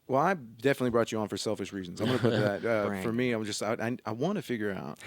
Well, I definitely brought you on for selfish reasons. I'm going to put that. For Right. me, I'm just I want to figure out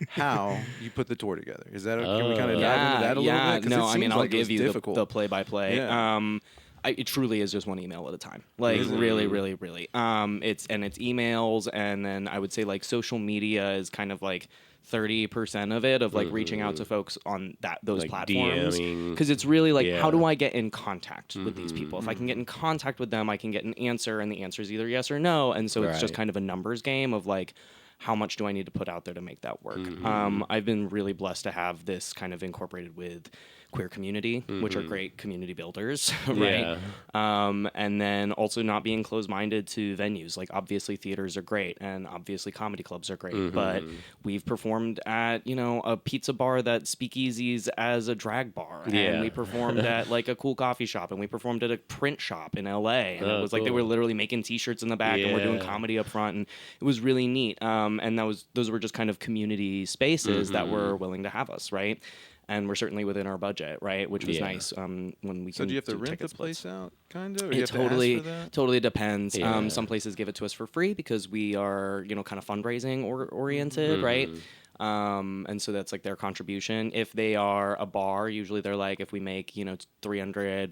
how you put the tour together. Is that can we kind of Oh. dive into Yeah, that a little yeah. bit? Because No, it I mean, seems I'll like it was give you difficult. the play-by-play. Yeah. It truly is just one email at a time. Like Is it? really, really, really. It's emails, and then I would say like social media is kind of like 30% of it, of like reaching out to folks on those Like platforms, DMing. because it's really like, Yeah. how do I get in contact with these people? If I can get in contact with them, I can get an answer, and the answer is either yes or no, and so it's just Right. kind of a numbers game of like, how much do I need to put out there to make that work? I've been really blessed to have this kind of incorporated with queer community, which are great community builders, right? And then also not being closed-minded to venues. Like obviously theaters are great, and obviously comedy clubs are great, but we've performed at a pizza bar that speakeasies as a drag bar, Yeah. and we performed at like a cool coffee shop, and we performed at a print shop in LA, and it Oh, was like they were cool. literally making T-shirts in the back, and we're doing Yeah. comedy up front, and it was really neat. And those were just kind of community spaces that were willing to have us, right? And we're certainly within our budget, right? Which was Yeah. nice. When we So can do you have to rent ticket the splits. place out, kind of? Or do you It have to ask totally, for that? totally depends. Yeah. Some places give it to us for free because we are, kind of fundraising oriented, right? And so that's like their contribution. If they are a bar, usually they're like, if we make, $300,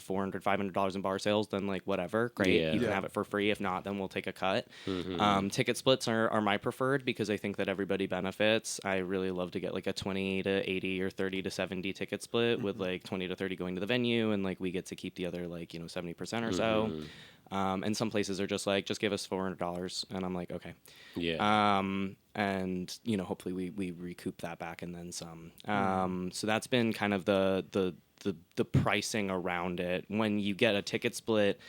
$400, $500 in bar sales, then like whatever, great. Yeah. You can Yeah. have it for free. If not, then we'll take a cut. Ticket splits are my preferred because I think that everybody benefits. I really love to get like a 20 to 80 or 30 to 70 ticket split with like 20 to 30 going to the venue, and like we get to keep the other like 70% or so. And some places are just like, just give us $400, and I'm like, okay. Yeah. And hopefully we recoup that back and then some. So that's been kind of the pricing around it. When you get a ticket split,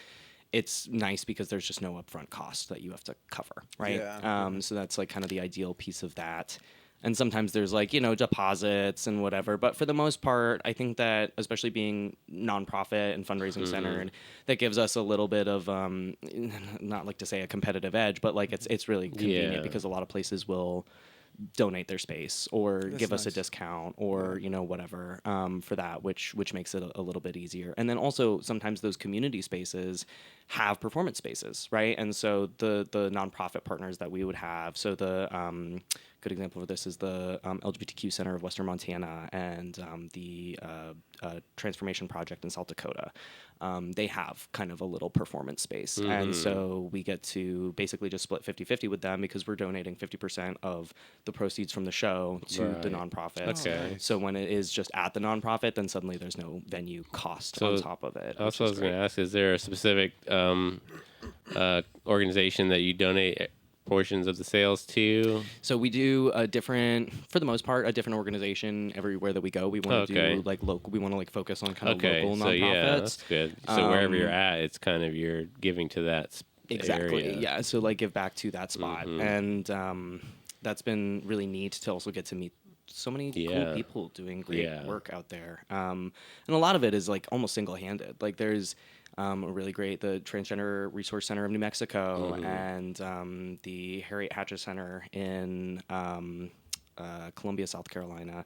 it's nice because there's just no upfront cost that you have to cover, right? Yeah. So that's like kind of the ideal piece of that. And sometimes there's like, deposits and whatever. But for the most part, I think that especially being nonprofit and fundraising centered, that gives us a little bit of, not like to say a competitive edge, but like it's really convenient Yeah. because a lot of places will donate their space or give us a nice. discount or whatever for that, which makes it a little bit easier. And then also sometimes those community spaces have performance spaces, right? And so the nonprofit partners that we would have, so the good example of this is the LGBTQ Center of Western Montana and the Transformation Project in South Dakota. They have kind of a little performance space. And so we get to basically just split 50-50 with them because we're donating 50% of the proceeds from the show to the Right. nonprofits. Okay. nice. So when it is just at the nonprofit, then suddenly there's no venue cost So on top of it. That's which what I is was going great. to ask. Is there a specific organization that you donate portions of the sales to? So we do for the most part, a different organization everywhere that we go. We want to Okay. do like local. We want to like focus on kind of Okay, local so nonprofits. yeah, that's good. So wherever you're at, it's kind of you're giving to that Exactly. area. Yeah. So like give back to that spot, and that's been really neat to also get to meet so many cool Yeah. people doing great Yeah. work out there. And a lot of it is like almost single-handed. Like there's a really great the Transgender Resource Center of New Mexico and the Harriet Hatcher Center in Columbia, South Carolina.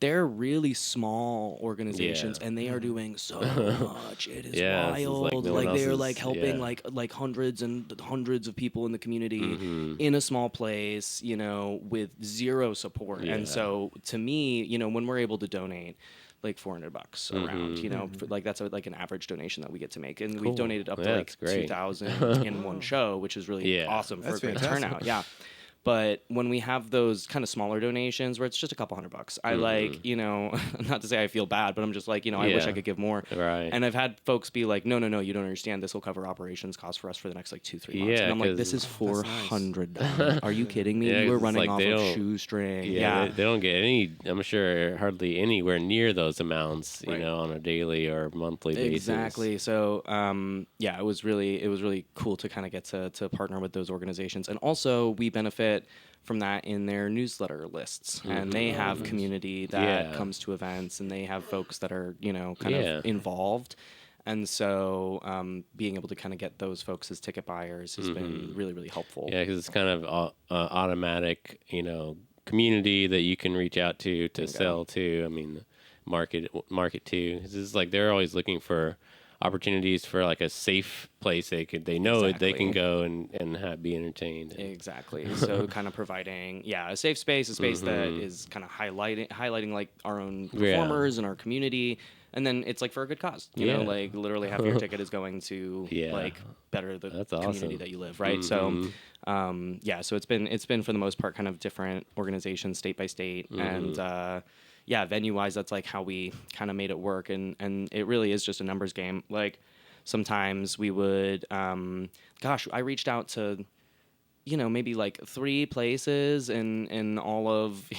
They're really small organizations, Yeah. and they are doing so much. It is Yeah, this is like wild. no one Like they're else's- like helping yeah. like hundreds and hundreds of people in the community in a small place, with zero support. Yeah. And so to me, when we're able to donate like $400 around, like that's like an average donation that we get to make, and we've donated up to Yeah, like that's great. 2,000 in one show, which is really Yeah. awesome for That's a great fantastic. turnout. Yeah. But when we have those kind of smaller donations where it's just a couple $100, I like, not to say I feel bad, but I'm just like, I wish Yeah. I could give more. Right. And I've had folks be like, no, you don't understand. This will cover operations costs for us for the next like 2-3 months. Yeah, And I'm like, 'cause- this is $400. Are you kidding me? Yeah, You were 'cause it's running like off they of don't- shoestring. Yeah, they don't get any. I'm sure hardly anywhere near those amounts, Right. on a daily or monthly basis. Exactly. So, it was really cool to kind of get to partner with those organizations, and also we benefit from that in their newsletter lists, and they have community that Yeah. comes to events, and they have folks that are kind Yeah. of involved. And so, being able to kind of get those folks as ticket buyers has been really, really helpful. Yeah, because it's kind of automatic, community that you can reach out to sell to. I mean, market to. It's just like they're always looking for opportunities for like a safe place they know they can Exactly. go and be entertained. Exactly. So kind of providing, a safe space, a space that is kind of highlighting like our own performers and our community. And then it's like for a good cause, you know, like literally half of your ticket is going to like better the community that you live, right? So, so it's been for the most part kind of different organizations, state by state, and venue wise, that's like how we kind of made it work, and it really is just a numbers game. Like sometimes we would, I reached out to, maybe like 3 places in all of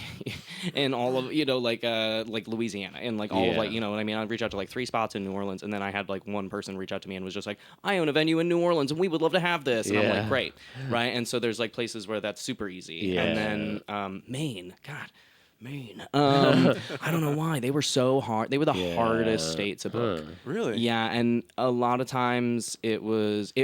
like Louisiana and like all of like, you know what I mean? I'd reach out to like 3 spots in New Orleans, and then I had like one person reach out to me and was just like, I own a venue in New Orleans and we would love to have this. And I'm like, great. Right. And so there's like places where that's super easy. And then Maine, I don't know why. They were so hard. They were the hardest state to book. Really? Yeah, and a lot of times it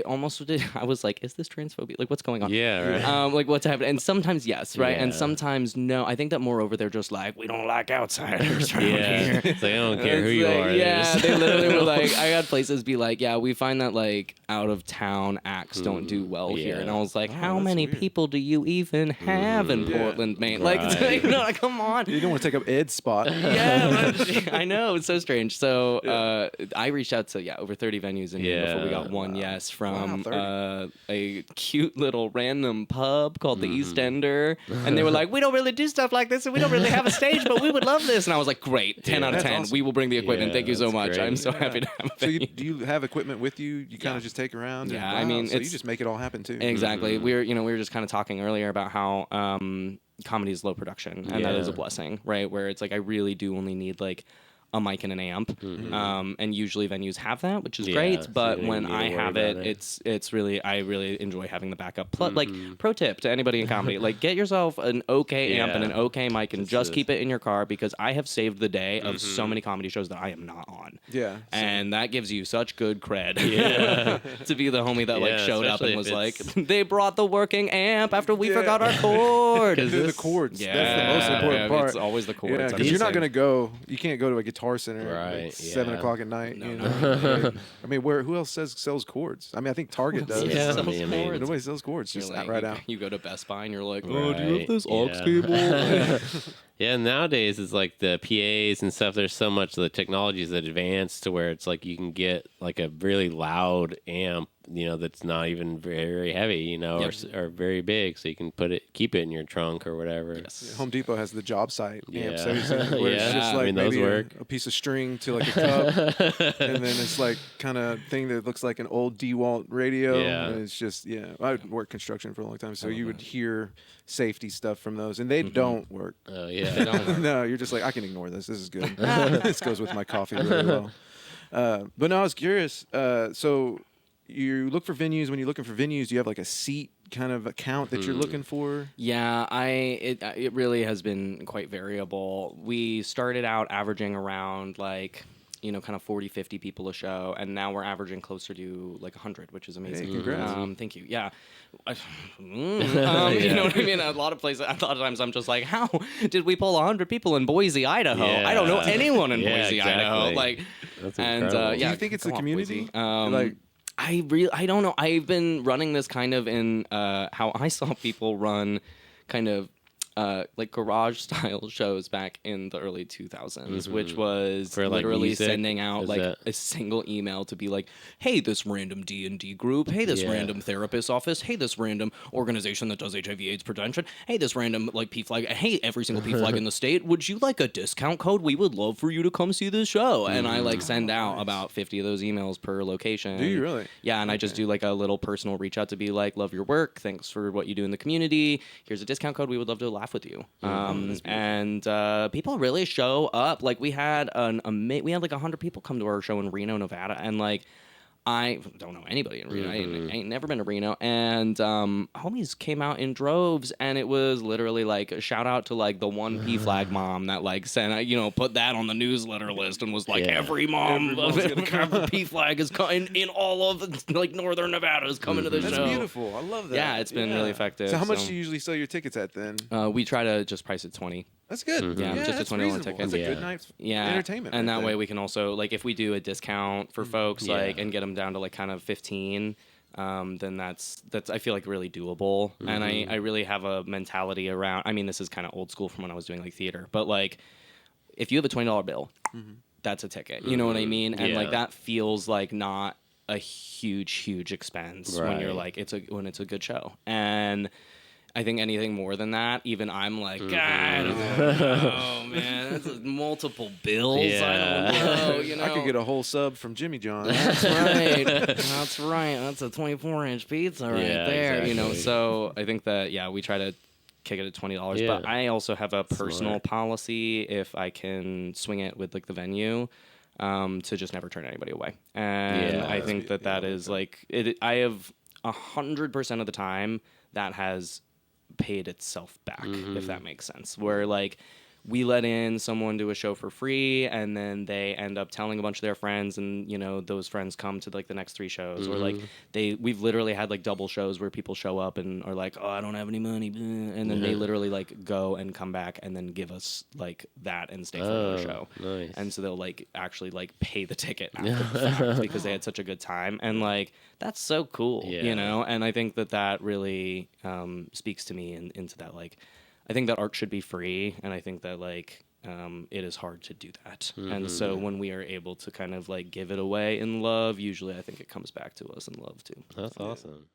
almost did. I was like, is this transphobia? Like, what's going on? Yeah, right. Like, what's happening? And sometimes yes, right? And sometimes no. I think that moreover, they're just like, we don't like outsiders around here. It's like, I don't care who you are. Yeah, they literally were like, I had places be like, yeah, we find that like out of town acts don't do well here. And I was like, how many people do you even have in Portland, Maine? Like, come on. You don't want to take up Ed's spot. I know, it's so strange. So I reached out to over 30 venues in here before we got one yes from a cute little random pub called the East Ender, and they were like, we don't really do stuff like this and we don't really have a stage, but we would love this. And I was like, great, 10 out of 10. Awesome. We will bring the equipment. Thank you so much. Great. I'm so happy to have a venue. So do you have equipment with you? You kind of just take around? Yeah, and, I mean, so you just make it all happen too. Exactly. We were just kind of talking earlier about how comedy is low production, and that is a blessing, right? Where it's like I really do only need like a mic and an amp, and usually venues have that, which is great. But so when I have it, it's really I really enjoy having the backup. Like pro tip to anybody in comedy, like get yourself an okay amp and an okay mic, and just keep it in your car, because I have saved the day of so many comedy shows that I am not on. Yeah, and that gives you such good cred. To be the homie that like showed up and was like, they brought the working amp after we forgot our cord. The chords. That's the most important part. It's always the chords. Yeah, because you're not gonna go. You can't go to a guitar center at like 7 o'clock at night. No, you know? I mean, who else sells chords? I mean, I think Target does. Nobody sells chords. Just like, right out. You go to Best Buy and you're like, oh, do you have this aux cable? Yeah, nowadays it's like the PAs and stuff. There's so much, the technology is advanced to where it's like you can get like a really loud amp, that's not even very heavy, or very big, so you can keep it in your trunk or whatever. Yes. Home Depot has the job site amps, where it's just like those maybe work. a piece of string to like a cup, and then it's like kind of thing that looks like an old DeWalt radio. Yeah. And it's just I worked construction for a long time, so you would hear safety stuff from those, and they don't work. Oh yeah. They don't work. No, you're just like, I can ignore this. This is good. This goes with my coffee really well. But no, I was curious. So you look for venues. When you're looking for venues, do you have like a seat kind of account that you're looking for? Yeah, it really has been quite variable. We started out averaging around like, kind of 40, 50 people a show, and now we're averaging closer to like 100, which is amazing. Hey, congrats. Thank you. Yeah. You know what I mean? A lot of times I'm just like, how did we pull 100 people in Boise, Idaho? Yeah. I don't know anyone in Boise, exactly. Idaho. Like, that's and incredible. Do you think it's the community? I don't know. I've been running this kind of in how I saw people run kind of like garage style shows back in the early 2000s, which was for, like, literally music? sending out a single email to be like, hey, this random D&D group, hey, this random therapist office, hey, this random organization that does HIV/AIDS prevention, hey, this random like PFLAG, hey, every single PFLAG in the state, would you like a discount code? We would love for you to come see this show. And I like send out about 50 of those emails per location. Do you really? Yeah, and I just do like a little personal reach out to be like, love your work, thanks for what you do in the community, here's a discount code, we would love to laugh with you. And people really show up. Like we had like 100 people come to our show in Reno, Nevada, and like I don't know anybody in Reno. I ain't never been to Reno, and homies came out in droves, and it was literally like a shout out to like the one PFLAG mom that like sent put that on the newsletter list and was like every mom of PFLAG is coming in all of like northern Nevada is coming to the show. That's beautiful. I love that. Yeah, it's been really effective. So how much do you usually sell your tickets at then? We try to just price it 20. That's good. Yeah, just a that's $20 reasonable. ticket. That's a Yeah. good night's Yeah, entertainment. and right that there. way we can also like if we do a discount for folks like Yeah. and get them down to like kind of 15, then that's I feel like really doable. And I really have a mentality around. I mean, this is kind of old school from when I was doing like theater, but like if you have a $20 bill, that's a ticket. You know what I mean? And like Yeah. that feels like not a huge expense when you're Right. like when it's a good show. And I think anything more than that, even I'm like, God, I don't know, man. That's multiple bills. I Yeah. don't know. You know, I could get a whole sub from Jimmy John. That's right. That's right. That's a 24-inch pizza right Yeah, there. You know, exactly. so I think that we try to kick it at $20. Yeah. But I also have a personal Smart. policy if I can swing it with like the venue. To just never turn anybody away, and Yeah. I think that Yeah, I like is that. like it. I have 100% of the time that has paid itself back, if that makes sense. Where like we let in someone to a show for free and then they end up telling a bunch of their friends and you know those friends come to like the next 3 shows or like we've literally had like double shows where people show up and are like, oh, I don't have any money, and then they literally like go and come back and then give us like that and stay for another show. Nice. And so they'll like actually like pay the ticket after the fact because they had such a good time. And like that's so cool, Yeah. you know. And I think that really speaks to me and into that. Like I think that art should be free, and I think that like it is hard to do that. And so when we are able to kind of like give it away in love, usually I think it comes back to us in love too. That's awesome.